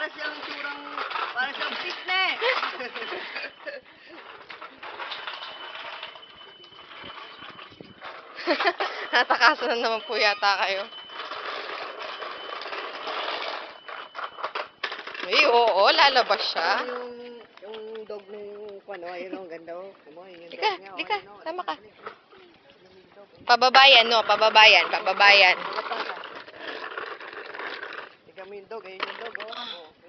Para siyang fitne. Natakasan na naman po yata kayo. Ay, oo, lalabas siya. Yung dog nung ayun ang ganda oh. Yung Lika, dog niya, lika, ayun, oh. tama ka. Pababayan, no? Pababayan. Tignan mo yung dog, ayun yung dog oh.